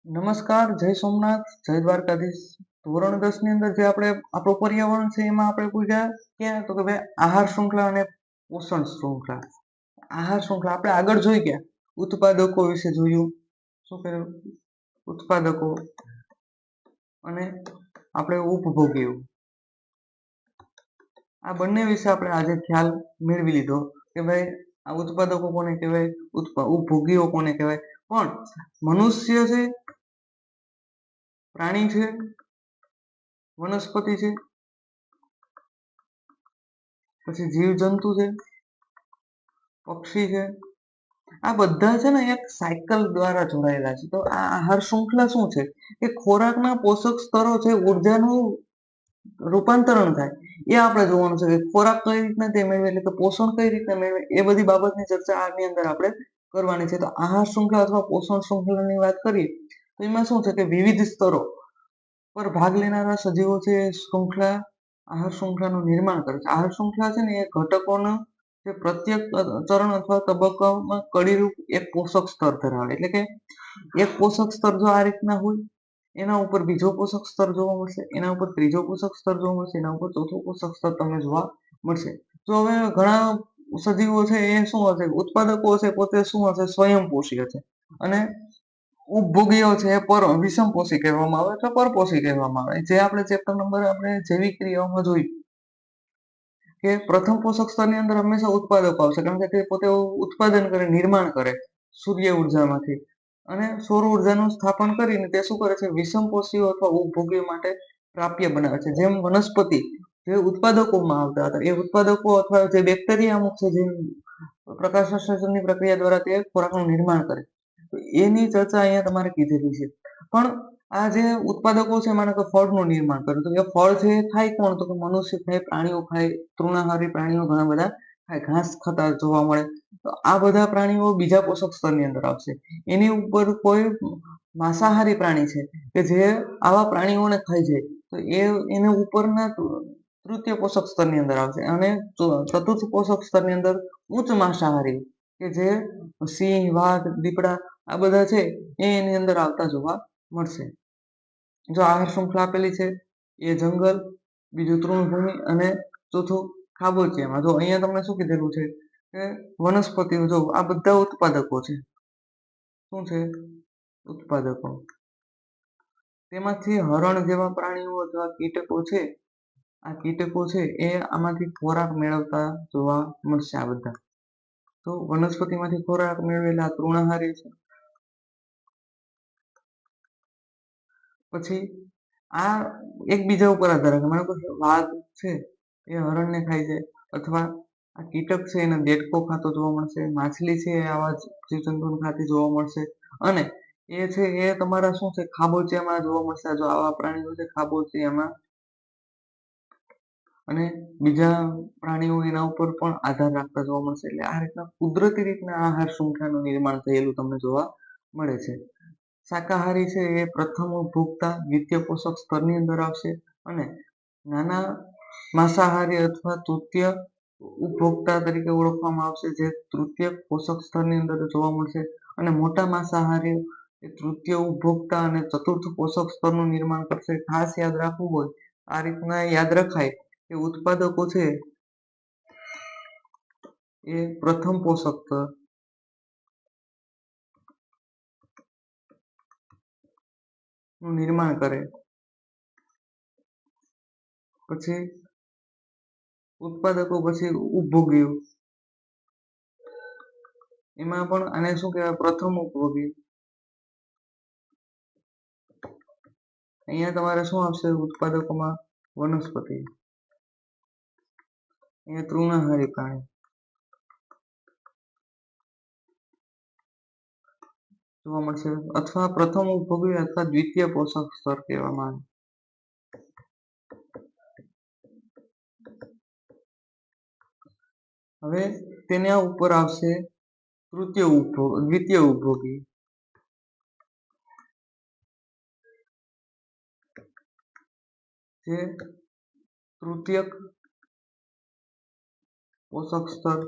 નમસ્કાર, જય સોમનાથ, જય દ્વારકાધીશ. ધોરણ 10 ની અંદર જે આપણે આપણું પર્યાવરણ છે એમાં આપણે પૂછ્યા ક્યાં તો કે ભાઈ આહાર શૃંખલા અને પોષણ શૃંખલા. આહાર શૃંખલા આપણે આગળ જોઈ ગયા, ઉત્પાદકો વિશે જોયું. શું કર્યું? ઉત્પાદકો અને આપણે ઉપભોગીઓ. આ બંને વિશે આપણે આજે ખ્યાલ મેળવી લીધો કે ભાઈ આ ઉત્પાદકો કોને કહેવાય, ઉપભોગીઓ કોને કહેવાય. પણ મનુષ્ય છે, પ્રાણી છે, વનસ્પતિ છે, પછી જીવજંતુ છે, પક્ષી છે, આ બધા છે ને એક સાયકલ દ્વારા જોડાયેલા છે. તો આ આહાર શૃંખલા શું છે કે ખોરાકના પોષક સ્તરો છે, ઉર્જાનું રૂપાંતરણ થાય એ આપણે જોવાનું છે કે ખોરાક કઈ રીતના તે મેળવે, એટલે કે પોષણ કઈ રીતના મેળવે, એ બધી બાબતની ચર્ચા આની અંદર આપણે કરવાની છે. તો આહાર શૃંખલા અથવા પોષણ શૃંખલાની વાત કરીએ તો એમાં શું છે કે વિવિધ સ્તરો પર ભાગ લેનારા સજીવો છે શૃંખલા આહાર શૃંખલાનું નિર્માણ કરે છે. આહાર શૃંખલા છે ને એ ઘટકોનો જે પ્રત્યેક ચરણ અથવા તબક્કામાં કડીરૂપ એક પોષક સ્તર ધરાવે. એટલે કે એક પોષક સ્તર જો આ રીતના હોય, એના ઉપર બીજો પોષક સ્તર જોવા મળશે, એના ઉપર ત્રીજો પોષક સ્તર જોવા મળશે, એના ઉપર ચોથું પોષક સ્તર તમને જોવા મળશે. તો હવે ઘણા સજીવો છે એ શું હશે, ઉત્પાદકો હશે પોતે શું હશે, સ્વયંપોષી હશે. અને ઉપભોગીઓ છે એ વિષમપોષી કહેવામાં આવે અથવા પરપોષી કહેવામાં આવે. જે આપણે ચેપ્ટર નંબર આપણે જૈવિક ક્રિયાઓમાં જોયું કે પ્રથમ પોષક સ્તરની અંદર હંમેશા ઉત્પાદકો આવશે, કારણ કે તે પોતે ઉત્પાદન કરે, નિર્માણ કરે સૂર્ય ઉર્જામાંથી, અને સૌર ઉર્જાનું સ્થાપન કરીને તે શું કરે છે, વિષમપોષીઓ અથવા ઉપભોગીઓ માટે પ્રાપ્ય બનાવે છે. જેમ વનસ્પતિ જે ઉત્પાદકોમાં આવતા હતા, એ ઉત્પાદકો અથવા જે બેક્ટેરિયા અમુક છે જે પ્રકાશ સંશ્લેષણની પ્રક્રિયા દ્વારા તે ખોરાકનું નિર્માણ કરે, તો એની ચર્ચા અહીંયા તમારે કીધેલી છે. પણ આ જે ઉત્પાદકો છે, માનો કે ફળનું નિર્માણ કરે, તો એ ફળ છે એ ખાય કોણ, તો કે મનુષ્ય ખાય, પ્રાણીઓ ખાય, તૃણાહારી પ્રાણીઓ ઘણા બધા ખાય, ઘાસ ખાતા જોવા મળે. તો આ બધા પ્રાણીઓ બીજા પોષક સ્તરની અંદર આવશે. એની ઉપર કોઈ માંસાહારી પ્રાણી છે કે જે આવા પ્રાણીઓને ખાઈ જાય, તો એને ઉપરના તૃતીય પોષક સ્તરની અંદર આવશે. અને ચતુર્થ પોષક સ્તરની અંદર ઉચ્ચ માંસાહારી કે જે સિંહ, વાઘ, દીપડા આ બધા છે એ એની અંદર આવતા જોવા મળશે. જો આહાર શૃંખલા આપેલી છે એ જંગલ, બીજું તૃણભૂમિ અને ચોથું ખાબોચિયામાં. જો અહીંયા તમને શું કીધેલું છે કે વનસ્પતિઓ, જો આ બધા ઉત્પાદકો છે. શું છે? ઉત્પાદકો. તેમાંથી હરણ જેવા પ્રાણીઓ અથવા કીટકો છે, આ કીટકો છે એ આમાંથી ખોરાક મેળવતા જોવા મળશે. આ બધા તો વનસ્પતિમાંથી ખોરાક મેળવેલા તૃણાહારી છે. પછી આ એકબીજા ઉપર આધાર રાખે, માનો કે વાઘ છે એ હરણને ખાય છે, અથવા આ કીટક છે એને દેડકો ખાતો જોવા મળશે, માછલી છે એ આવા જીવજંતુને ખાતી જોવા મળશે, અને એ છે એ તમારા શું છે, ખાબોચિયામાં જોવા મળશે. જો આવા પ્રાણીઓ છે ખાબોચિયામાં, અને બીજા પ્રાણીઓ એના ઉપર પણ આધાર રાખતા જોવા મળશે. એટલે આ રીતના કુદરતી રીતના આહાર શૃંખલાનું નિર્માણ થયેલું તમને જોવા મળે છે. શાકાહારી છે એ પ્રથમ ઉપભોક્તા દ્વિતીય પોષક સ્તરની અંદર આવશે, અને નાના માંસાહારી અથવા તૃતીય ઉપભોક્તા તરીકે ઓળખવામાં આવશે, જે તૃતીય પોષક સ્તરની અંદર જોવા મળશે. અને મોટા માંસાહારી એ તૃતીય ઉપભોક્તા અને ચતુર્થ પોષક સ્તરનું નિર્માણ કરશે. ખાસ યાદ રાખવું હોય, આ રીતના યાદ રખાય કે ઉત્પાદકો છે એ પ્રથમ પોષક સ્તર નું નિર્માણ કરે, પછી ઉત્પાદકો, પછી ઉપભોગીઓ. એમાં પણ આને શું કહેવાય, પ્રથમ ઉપભોગી. અહીંયા તમારે શું આવશે, ઉત્પાદકોમાં વનસ્પતિ, અહીંયા તૃણાહારી પ્રાણી જોવા મળશે, અથવા પ્રથમ ઉપભોગી અથવા દ્વિતીય પોષક સ્તર કહેવામાં આવે. હવે તેના ઉપર આવશે દ્વિતીય ઉપભોગી. જે તૃતીયક પોષક સ્તર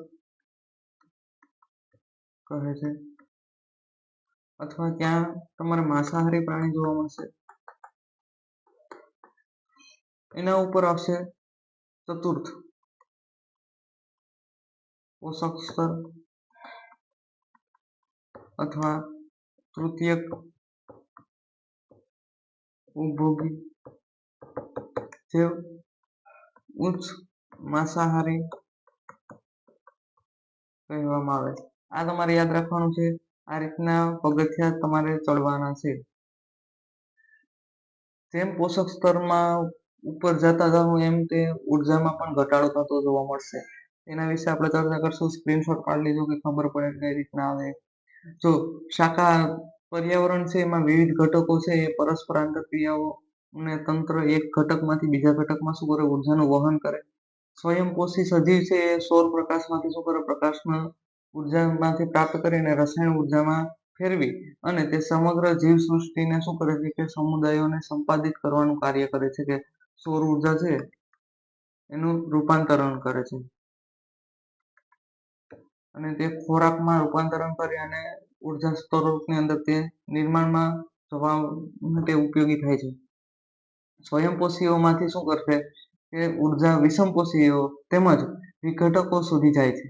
કહે છે. અથવા ત્યાં તમારે માંસાહારી પ્રાણી જોવા મળશે. એના ઉપર આવશે ચતુર્થ પોષક સ્તર અથવા તૃતીયક ઉપભોગી જે ઉચ્ચ માંસાહારી કહેવામાં આવે છે. આ તમારે યાદ રાખવાનું છે. આ રીતના પગથિયા તમારે ચડવાના છે. જેમ પોષક સ્તરમાં ઉપર જતા જાવ એમ તે ઉર્જામાં પણ ઘટાડો થતો જોવા મળશે. એના વિશે આપણે ચર્ચા કરશું. સ્ક્રીનશોટ પાડી લીધું કે ખબર પડે કઈ રીતના આવે. જો પર્યાવરણ છે એમાં વિવિધ ઘટકો છે એ પરસ્પર આંતરક્રિયાઓ અને તંત્ર એક ઘટકમાંથી બીજા ઘટકમાં શું કરે, ઉર્જાનું વહન કરે. સ્વયંપોષી સજીવ છે એ સૌર પ્રકાશમાંથી શું કરે, પ્રકાશમાં ઉર્જામાંથી પ્રાપ્ત કરીને રસાયણ ઉર્જામાં ફેરવી અને તે સમગ્ર જીવસૃષ્ટિને શું કરે છે કે સમુદાયોને સંપાદિત કરવાનું કાર્ય કરે છે, કે સૌર ઉર્જા છે એનું રૂપાંતરણ કરે છે અને તે ખોરાકમાં રૂપાંતરણ કરી અને ઉર્જા સ્ત્રોતની અંદર તે નિર્માણમાં જવા માટે ઉપયોગી થાય છે. સ્વયંપોષીઓમાંથી શું કરશે કે ઉર્જા વિષમપોષીઓ તેમજ વિઘટકો સુધી જાય છે.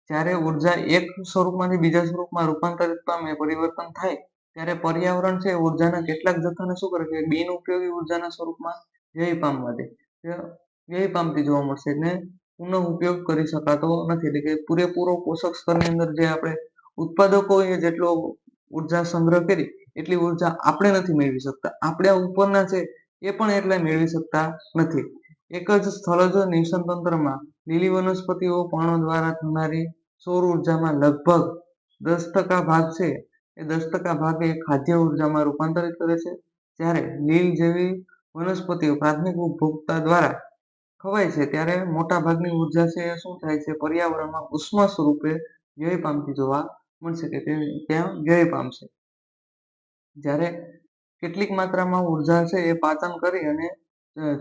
જ્યારે ઉર્જા એક સ્વરૂપમાંથી બીજા સ્વરૂપમાં રૂપાંતરિત પામે, પરિવર્તન થાય, ત્યારે પર્યાવરણ છે ઉર્જાના કેટલાક જથ્થાને શું કરે છે, બિનઉપયોગી ઉર્જાના સ્વરૂપમાં વ્યય પામવા દે. વ્યય પામતી જોવા મળશે ને પુનઃ ઉપયોગ કરી શકાતો નથી. એટલે કે પૂરેપૂરો પોષક સ્તરની અંદર જે આપણે ઉત્પાદકોએ જેટલો ઉર્જા સંગ્રહ કરી એટલી ઉર્જા આપણે નથી મેળવી શકતા. આપણે ઉપરના છે એ પણ એટલા મેળવી શકતા નથી. એક જ સ્થળ જો નિવસન તંત્રમાં લીલી વનસ્પતિઓ પર્ણો દ્વારા થનારી સૌર ઉર્જામાં લગભગ 10% ભાગ છે એ 10% ભાગ એ ખાદ્ય ઉર્જામાં રૂપાંતરિત કરે છે. જ્યારે લીલ જેવી વનસ્પતિઓ પ્રાથમિક ઉપભોક્તા દ્વારા ખવાય છે ત્યારે મોટા ભાગની ઉર્જા છે એ શું થાય છે, પર્યાવરણમાં ઉષ્મા સ્વરૂપે વ્યય પામતી જોવા મળશે, કે તે ત્યાં વ્યય પામશે. જ્યારે કેટલીક માત્રામાં ઉર્જા છે એ પાચન કરી અને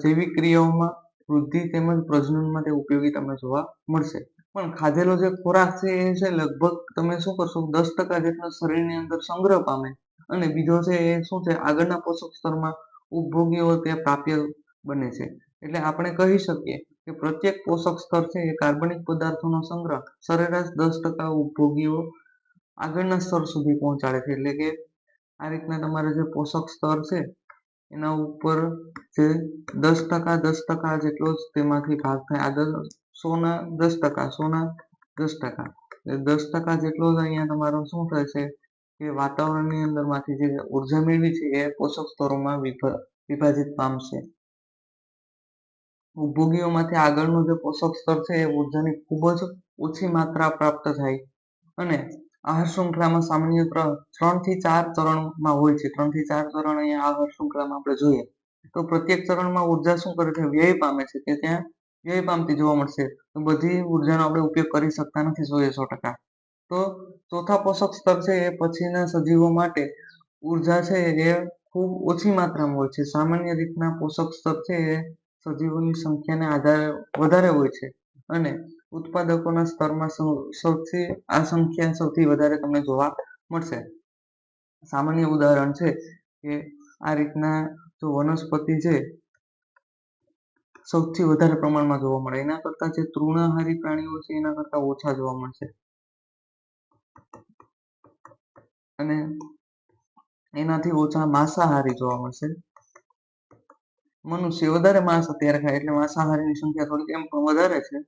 જૈવિક ક્રિયાઓમાં વૃદ્ધિ તેમજ પ્રજનન માટે ઉપયોગી તમને જોવા મળશે. પણ ખાધેલો જે ખોરાક છે એ છે લગભગ તમે શું કરશો, 10% જેટલો શરીરની અંદર સંગ્રહ પામે અને બીજો છે એ શું છે આગળના પોષક સ્તરમાં ઉપભોગીઓ તે પ્રાપ્ય બને છે. એટલે આપણે કહી શકીએ કે પ્રત્યેક પોષક સ્તર છે એ કાર્બનિક પદાર્થોનો સંગ્રહ સરેરાશ 10% ઉપભોગીઓ આગળના સ્તર સુધી પહોંચાડે છે. એટલે કે આ રીતના તમારે જે પોષક સ્તર છે એના ઉપર જે 10% જેટલો જ તેમાંથી ભાગ થાય. આગળ 10% જેટલો જ અહીંયા તમારો શું થશે કે વાતાવરણની અંદર માંથી જે ઉર્જા મેળવી છે એ પોષક સ્તરોમાં વિભાજિત પામશે. ઉપભોગીઓમાંથી આગળનું જે પોષક સ્તર છે એ ઉર્જાની ખૂબ જ ઓછી માત્રા પ્રાપ્ત થાય અને આહાર શૃંખલામાં સામાન્ય 3 થી 4 ચરણમાં હોય છે. 3 થી 4 ચરણ અહીંયા આહાર શૃંખલામાં આપણે જોઈએ તો પ્રત્યેક ચરણમાં ઉર્જા શું કરે છે, વ્યય પામે છે, કે ત્યાં વ્યય પામતી જોવા મળશે. તો બધી ઉર્જાનો આપણે ઉપયોગ કરી શકતા નથી 100%. તો ચોથા પોષક સ્તર છે એ પછીના સજીવો માટે ઉર્જા છે એ ખૂબ ઓછી માત્રામાં હોય છે. સામાન્ય રીતના પોષક સ્તર છે એ સજીવોની સંખ્યાને આધારે વધારે હોય છે અને ઉત્પાદકોના સ્તરમાં આ સંખ્યા સૌથી વધારે તમને જોવા મળશે. સામાન્ય ઉદાહરણ છે કે આ રીતના જો વનસ્પતિ છે સૌથી વધારે પ્રમાણમાં જોવા મળે, એના કરતા જે તૃણાહારી પ્રાણીઓ છે એના કરતા ઓછા જોવા મળશે અને એનાથી ઓછા માંસાહારી જોવા મળશે. મનુષ્ય વધારે માંસ અત્યારે ખાય એટલે માંસાહારીની સંખ્યા થોડીક એમ પણ વધારે છે.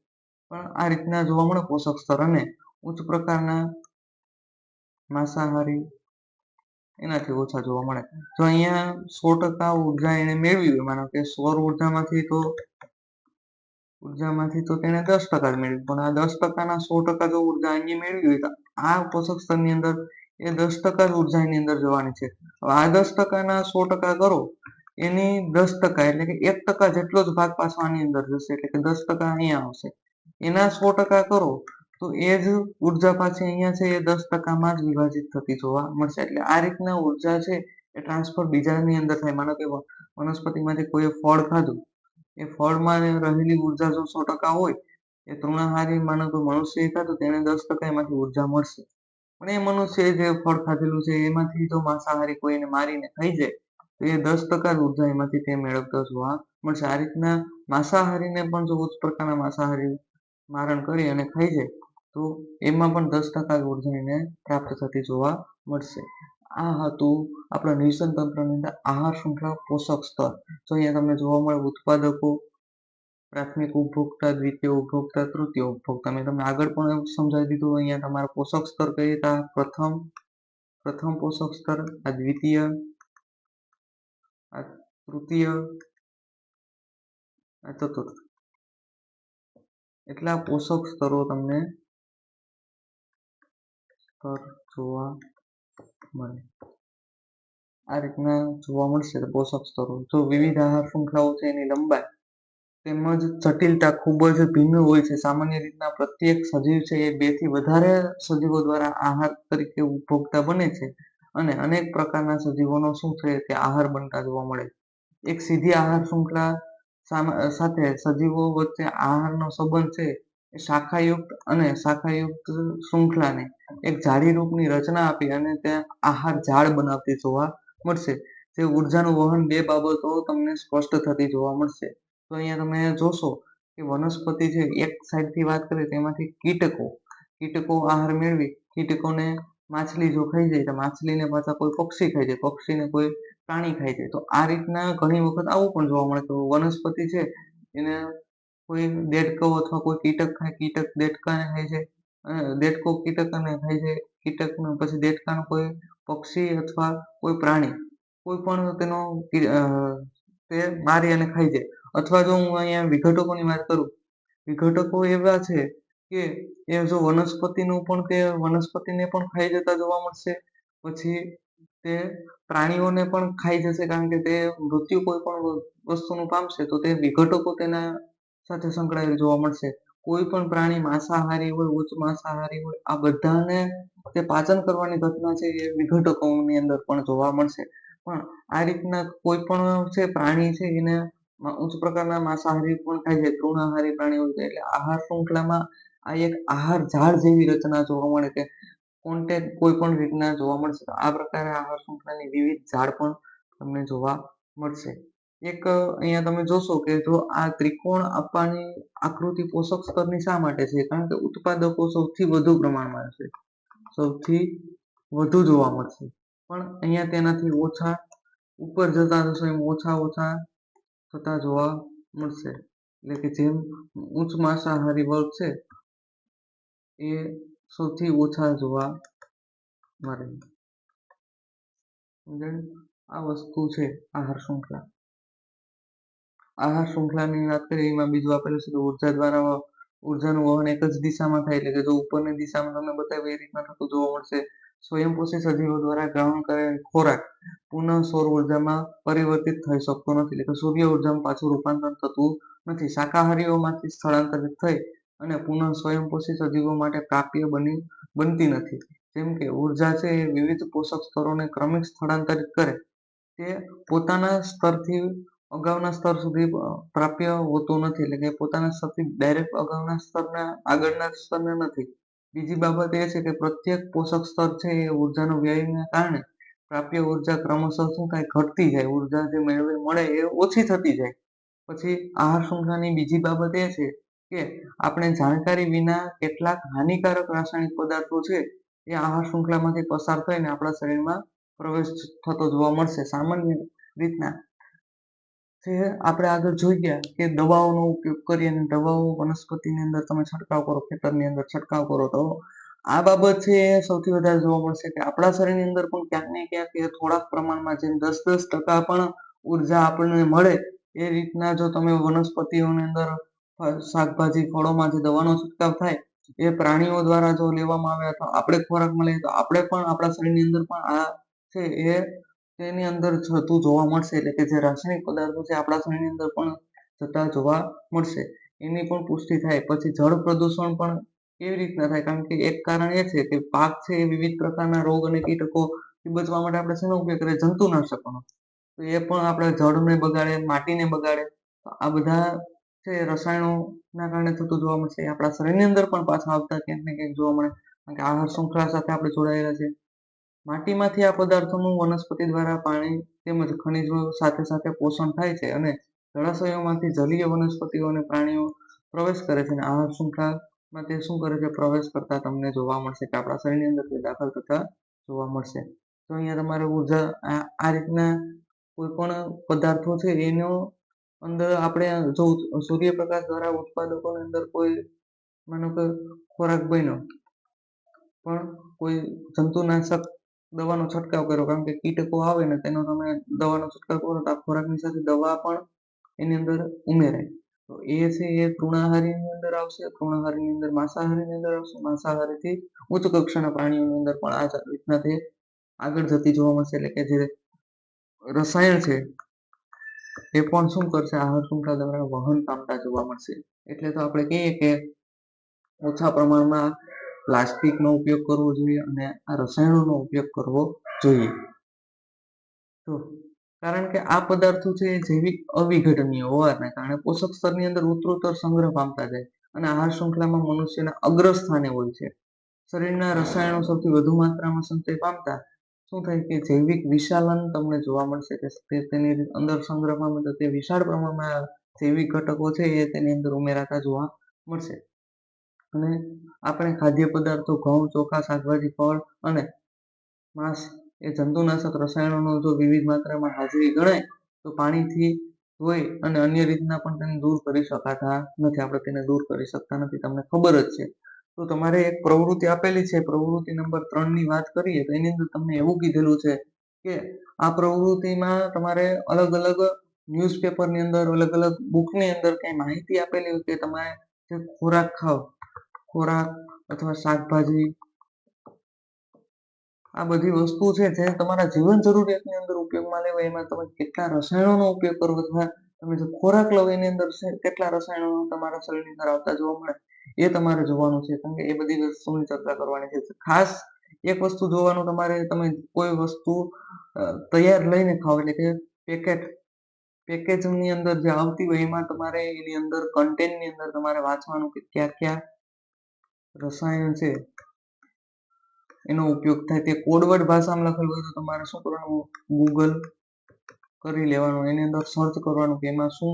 પણ આ રીતના જોવા મળે પોષક સ્તર અને ઉચ્ચ પ્રકારના માંસાહારી એનાથી ઓછા જોવા મળે. જો અહીંયા 100% ઉર્જા એને મેળવી હોય, માનો કે સૌર ઉર્જામાંથી તો તેને 10% જ મેળવી, પણ આ 10%ના 100% જો ઉર્જા અહીંયા મેળવી હોય તો આ પોષક સ્તરની અંદર એ 10% જ ઉર્જા એની અંદર જવાની છે. આ 10%ના 100% કરો એની 10% એટલે કે 1% જેટલો જ ભાગ પાછો આની અંદર જશે. એટલે કે 10% અહીંયા આવશે. એના 100% કરો તો એ જ ઉર્જા પાછી અહીંયા છે એ 10%માં જ વિભાજિત થતી જોવા મળશે. એટલે આ રીતના ઉર્જા છે એ ટ્રાન્સફર બીજાની અંદર થાય. માનો કે વનસ્પતિમાંથી કોઈ ફળ ખાધું, એ ફળમાં રહેલી ઉર્જા જો 100% હોય, એ તૃણાહારી માનો કે મનુષ્ય ખાધું તેને 10% એમાંથી ઉર્જા મળશે. પણ એ મનુષ્યએ જે ફળ ખાધેલું છે એમાંથી જો માંસાહારી કોઈને મારીને ખાઈ જાય તો એ 10% જ ઉર્જા એમાંથી તે મેળવતો જોવા મળશે. આ રીતના માંસાહારીને પણ જો ઉચ્ચ પ્રકારના માંસાહારી મારણ કરી અને ખાઈ જાય તો એમાં પણ 10% જ ઉર્જા એને પ્રાપ્ત થતી જોવા મળશે. આ હતું આપણા નિર્સન તંત્રની અંદર આહાર શૃંખલા પોષક સ્તર. તો અહીંયા તમને જોવા મળે ઉત્પાદકો, પ્રાથમિક ઉપભોક્તા, દ્વિતીય ઉપભોક્તા, તૃતીય ઉપભોક્તા. મેં તમને આગળ પણ એવું સમજાવી દીધું. અહીંયા તમારા પોષક સ્તર કહીએ તો પ્રથમ પોષક સ્તર, આ દ્વિતીય, આ તૃતીય, આ ચતુર્થ. એટલા પોષક સ્તરો તમને સ્તર જોવા મળે. આ રીતના જોવા મળશે પોષક સ્તરો. જો વિવિધ આહાર શૃંખલાઓ છે એની લંબાઈ તેમજ જટિલતા ખૂબ જ ભિન્ન હોય છે. સામાન્ય રીતના પ્રત્યેક સજીવ છે એ 2 થી વધારે સજીવો દ્વારા આહાર તરીકે ઉપભોક્તા બને છે અને અનેક પ્રકારના સજીવોનો શું છે તે આહાર બનતા જોવા મળે. એક સીધી આહાર શૃંખલા સાથે સજીવો વચ્ચે આહારનો સંબંધ છે એ શાખાયુક્ત અને શાખાયુક્ત શૃંખલાને એક જાળી રૂપની રચના આપી અને ત્યાં આહાર ઝાડ બનાવતી જોવા મળશે. જે ઉર્જાનું વહન 2 બાબતો તમને સ્પષ્ટ થતી જોવા મળશે. તો અહીંયા તમે જોશો કે વનસ્પતિ છે એક સાઈડથી વાત કરીએ તેમાંથી કીટકો આહાર મેળવી, કીટકોને માછલી જો ખાઈ જાય તો માછલીને પાછા કોઈ પક્ષી ખાઈ જાય, પક્ષીને કોઈ પ્રાણી ખાઈ જાય. તો આ રીતના ઘણી વખત આવું પણ જોવા મળે. તો વનસ્પતિ છે એને કોઈ દેડકો અથવા કોઈ કીટક ખાય, કીટક દેડકાને ખાય છે, દેડકો કીટકને ખાય છે, કીટકને પછી દેડકાનો કોઈ પક્ષી અથવા કોઈ પ્રાણી કોઈ પણ તેનો તે મારી અને ખાઈ જાય. અથવા જો હું અહીંયા વિઘટકોની વાત કરું, વિઘટકો એવા છે કે એ જો વનસ્પતિનું પણ તે વનસ્પતિને પણ ખાઈ જતા જોવા મળશે. પછી તે પ્રાણીઓને પણ ખાઈ જશે, કારણ કે તે મૃત્યુ કોઈ પણ વસ્તુનું પામશે તો તે વિઘટકો તેના સાથે સંકળાયેલ જોવા મળશે. કોઈ પણ પ્રાણી માંસાહારી હોય, ઉચ્ચ માંસાહારી હોય, આ બધાને તે પાચન કરવાની ઘટના છે એ વિઘટકોની અંદર પણ જોવા મળશે. પણ આ રીતના કોઈ પણ છે પ્રાણી છે એને ઉચ્ચ પ્રકારના માંસાહારી પણ ખાય છે, તૃણાહારી પ્રાણી હોય છે. એટલે આહાર શૃંખલામાં આ એક આહાર ઝાડ જેવી રચના જોવા મળે છે. કોન્ટેક્ટ કોઈ પણ રીતના જોવા મળશે. તો આ પ્રકારે આહાર શૃંખલાની વિવિધ ઝાડ પણ તમને જોવા મળશે. એક અહીંયા તમે જોશો કે જો આ ત્રિકોણ આપવાની આકૃતિ પોષક સ્તરની શા માટે છે? કારણ કે ઉત્પાદકો સૌથી વધુ પ્રમાણમાં હશે, સૌથી વધુ જોવા મળશે. પણ અહીંયા તેનાથી ઓછા ઉપર જતા જશો એમ ઓછા થતા જોવા મળશે. એટલે કે જેમ ઉચ્ચ માંસાહારી વર્ગ છે એ સૌથી ઓછા જોવા મળે. આ વસ્તુ છે આહાર શૃંખલા. આહાર શૃંખલાની વાત કરીએ એમાં બીજું આપેલું છે કે ઉર્જા દ્વારા ઉર્જાનું વહન એક જ દિશામાં થાય. એટલે કે જો ઉપરની દિશામાં તમને બતાવ્યું એ રીતના થતું જોવા મળશે. સ્વયંપોષી સજીવો દ્વારા ગ્રહણ કરેલ ખોરાક પુનઃ સૌર ઉર્જામાં પરિવર્તિત થઈ શકતો નથી. એટલે કે સૂર્ય ઉર્જામાં પાછું રૂપાંતર થતું નથી. શાકાહારીઓમાંથી સ્થળાંતરિત થઈ અને પુનઃ સ્વયંપોષી સજીવો માટે પ્રાપ્ય બનતી નથી. જેમ કે ઉર્જા છે એ વિવિધ પોષક સ્તરોને ક્રમિક સ્થળાંતરિત કરે તે પોતાના સ્તરથી અગાઉના સ્તર સુધી પ્રાપ્ય હોતું નથી. એટલે કે પોતાના સ્તરથી ડાયરેક્ટ અગાઉના સ્તરના આગળના સ્તરને નથી. બીજી બાબત એ છે કે પ્રત્યેક પોષક સ્તર છે એ ઉર્જાનો વ્યયના કારણે પ્રાપ્ય ઉર્જા ક્રમશઃ શું થાય ઘટતી જાય. ઉર્જા જે મળે એ ઓછી થતી જાય. પછી આહાર શૃંખલાની બીજી બાબત એ છે કે આપણે જાણકારી વિના કેટલાક હાનિકારક રાસાયણિક પદાર્થો છે એ આહાર શૃંખલામાંથી પસાર થઈને આપણા શરીરમાં પ્રવેશ થતો જોવા મળશે. સામાન્ય રીતના જે આપણે આગળ જોઈ ગયા કે દવાઓનો ઉપયોગ કરી અને દવાઓ વનસ્પતિની અંદર તમે છંટકાવ કરો, ખેતરની અંદર છંટકાવ કરો, તો આ બાબત છે એ સૌથી વધારે જોવા મળશે કે આપણા શરીરની અંદર પણ ક્યાંક ને ક્યાંક એ થોડાક પ્રમાણમાં જેમ 10% પણ ઉર્જા આપણને મળે એ રીતના જો તમે વનસ્પતિઓની અંદર શાકભાજી ફળોમાં જે દવાનો છંટકાવ થાય એ પ્રાણીઓ દ્વારા જો લેવામાં આવે અથવા આપણે ખોરાકમાં લઈએ તો આપણે પણ આપણા શરીરની અંદર પણ આ છે એ તેની અંદર થતું જોવા મળશે. એટલે કે જે રાસાયણિક પદાર્થો છે આપણા શરીરની અંદર પણ થતા જોવા મળશે. એની પણ પુષ્ટિ થાય. પછી જળ પ્રદૂષણ પણ કેવી રીતના થાય? કારણ કે એક કારણ એ છે કે પાક છે એ વિવિધ પ્રકારના રોગ અને કીટકો બચવા માટે આપણે શેનો ઉપયોગ કરીએ? જંતુનાશકોનો. તો એ પણ આપણે જળને બગાડે, માટીને બગાડે. તો આ બધા છે રસાયણોના કારણે થતું જોવા મળશે. આપણા શરીરની અંદર પણ પાછા આવતા ક્યાંક ને ક્યાંક જોવા મળે. કારણ કે આહાર શૃંખલા સાથે આપણે જોડાયેલા છે. માટીમાંથી આ પદાર્થોનું વનસ્પતિ દ્વારા પાણી તેમજ ખનિજો સાથે સાથે પોષણ થાય છે અને જળાશયોમાંથી જલીય વનસ્પતિઓ અને પ્રાણીઓ પ્રવેશ કરે છે અને આહાર શૃંખલામાં તે શું કરે છે, પ્રવેશ કરતા તમને જોવા મળશે કે આપણા શરીરની અંદર તે દાખલ થતા જોવા મળશે. તો અહીંયા તમારે ઉર્જા આ રીતના કોઈ પણ પદાર્થો છે એનો અંદર આપણે જો સૂર્યપ્રકાશ દ્વારા ઉત્પાદકોની અંદર કોઈ માનો કે ખોરાક બન્યો પણ કોઈ જંતુનાશક દવાનો છંટકાવ કર્યો, કારણ કે કીટકો આવે ને તેનો તમે દવાનો છંટકાવ કરો તો આ ખોરાકની સાથે દવા પણ એની અંદર ઉમેરાય. તો એ છે એ તૃણાહારીની અંદર આવશે, તૃણાહારીની અંદર માંસાહારીની અંદર આવશે, માંસાહારીથી ઉચ્ચ કક્ષાના પ્રાણીઓની અંદર પણ આ રીતના તે આગળ જતી જોવા મળશે. એટલે કે જે રસાયણ છે એ પણ શું કરશે, આહાર શૃંખલા દ્વારા વહન પામતા જોવા મળશે. એટલે તો આપણે કહીએ કે ઓછા પ્રમાણમાં પ્લાસ્ટિકનો ઉપયોગ કરવો જોઈએ અને આ રસાયણોનો ઉપયોગ કરવો જોઈએ. તો કારણ કે આ પદાર્થો છે એ જૈવિક અવિઘટનીય હોવાને કારણે પોષક સ્તરની અંદર ઉત્તરોત્તર સંગ્રહ પામતા જાય અને આહાર શૃંખલામાં મનુષ્યના અગ્રસ્થાને હોય છે. શરીરના રસાયણો સૌથી વધુ માત્રામાં સંચય પામતા શું થાય કે જૈવિક વિશાલન તમને જોવા મળશે કે તેની અંદર સંગ્રહ પામે તો તે વિશાળ પ્રમાણમાં જૈવિક ઘટકો છે એ તેની અંદર ઉમેરાતા જોવા મળશે. અને આપણે ખાદ્ય પદાર્થો ઘઉં, ચોખા, શાકભાજી, ફળ અને માંસ એ જંતુનાશક રસાયણોનો જો વિવિધ માત્રામાં હાજરી ગણાય તો પાણીથી ધોઈ અને અન્ય રીતના પણ તેને દૂર કરી શકાતા નથી. આપણે તેને દૂર કરી શકતા નથી, તમને ખબર જ છે. તો તમારે એક પ્રવૃત્તિ આપેલી છે, પ્રવૃત્તિ નંબર 3 ની વાત કરીએ તો એની અંદર તમને એવું કીધેલું છે કે આ પ્રવૃત્તિમાં તમારે અલગ અલગ ન્યૂઝપેપરની અંદર, અલગ અલગ બુકની અંદર કઈ માહિતી આપેલી હોય કે તમારે જે ખોરાક ખાઓ, ખોરાક અથવા શાકભાજી, આ બધી વસ્તુ છે જે તમારા જીવન જરૂરિયાતની અંદર ઉપયોગમાં લેવાય એમાં તમે કેટલા રસાયણોનો ઉપયોગ કરો અથવા તમે જે ખોરાક લો એની અંદર કેટલા રસાયણો તમારા શરીરની અંદર આવતા જોવા મળે એ તમારે જોવાનું છે. કારણ કે એ બધી વસ્તુની ચર્ચા કરવાની છે. ખાસ એક વસ્તુ જોવાનું તમારે, તમે કોઈ વસ્તુ તૈયાર લઈને ખાઓ એટલે કે પેકેજની અંદર જે આવતી હોય એમાં તમારે એની અંદર કન્ટેનની અંદર તમારે વાંચવાનું કે ક્યાં ક્યાં રસાયણ છે એનો ઉપયોગ થાય. તે કોડવર્ડ ભાષામાં લખેલું હોય તો તમારે શું કરવાનું, ગૂગલ કરી લેવાનું, એની અંદર સર્ચ કરવાનું કે એમાં શું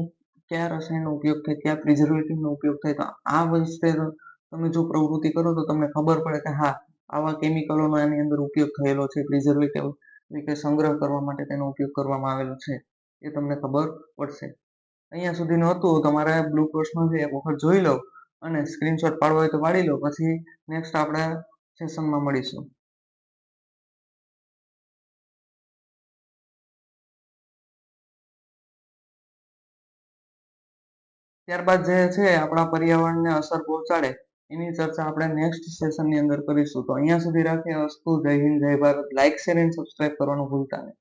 કયા રસાયણનો ઉપયોગ થાય, કયા પ્રિઝર્વેટિવનો ઉપયોગ થાય. તો આ વસ્તુ તમે જો પ્રવૃત્તિ કરો તો તમને ખબર પડે કે હા આવા કેમિકલોનો આની અંદર ઉપયોગ થયેલો છે, પ્રિઝર્વેટિવ કે સંગ્રહ કરવા માટે તેનો ઉપયોગ કરવામાં આવેલો છે, એ તમને ખબર પડશે. અહીંયા સુધીનું હતું. તમારે બ્લુ ક્રોસમાં એક વખત જોઈ લો અને સ્ક્રીનશોટ પાડવો હોય તો પાડી લો. પછી નેક્સ્ટ આપણે સેશનમાં મળીશું. ત્યારબાદ જે છે આપણા પર્યાવરણને અસર પહોંચાડે એની ચર્ચા આપણે નેક્સ્ટ સેશનની અંદર કરીશું. તો અહીંયા સુધી રાખીએ. અસ્તુ. જય હિન્દ, જય Bharat. Like, share and subscribe કરવાનું ભૂલતા નહીં.